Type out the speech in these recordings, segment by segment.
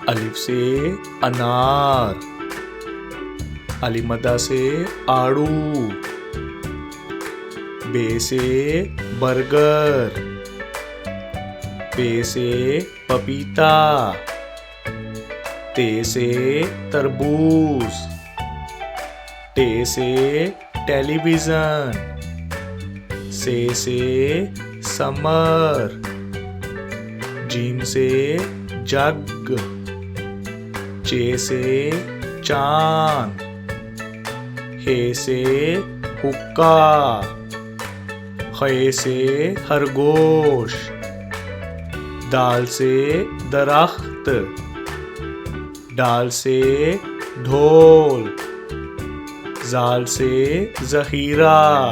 अलिफ से अनार, अलिमदा से आड़ू, बे से बर्गर, पे से पपीता, ते से तरबूज, टे से टेलीविजन, से समर, जीम से जग, चे से चांद, हे से हुक्का, खे से खरगोश, दाल से दरख्त, डाल से ढोल, जाल से जहीरा,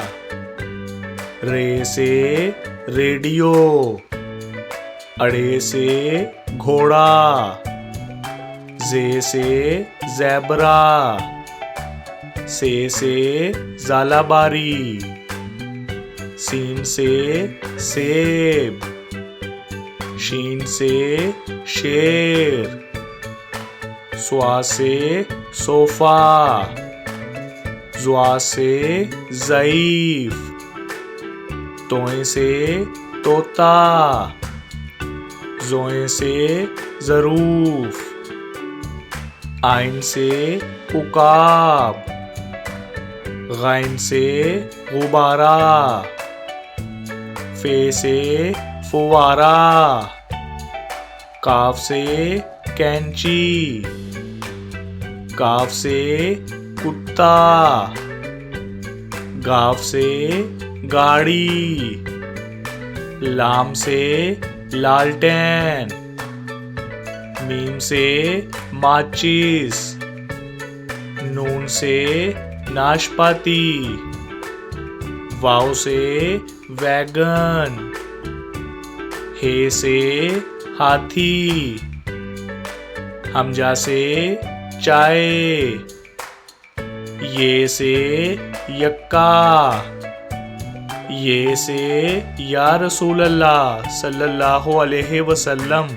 रे से रेडियो, अड़े से घोड़ा, जे से ज़ेबरा, से ज़ालाबारी, सीन से सेब, शीन से शेर, स्वा से सोफा, ज़्वा से ज़ईफ, तोए से तोता, ज़ोए से ज़रूफ, आइन से उकाब, गैन से गुबारा, फे से फुवारा, काफ से कैंची, काफ से कुत्ता, गाफ से गाड़ी, लाम से लालटेन, मीम से माचिस, नून से नाशपाती, वाव से वैगन, हे से हाथी, हमजा से चाय, ये से यक्का, ये से या रसूल अल्लाह सल्लल्लाहु अलैहि वसल्लम।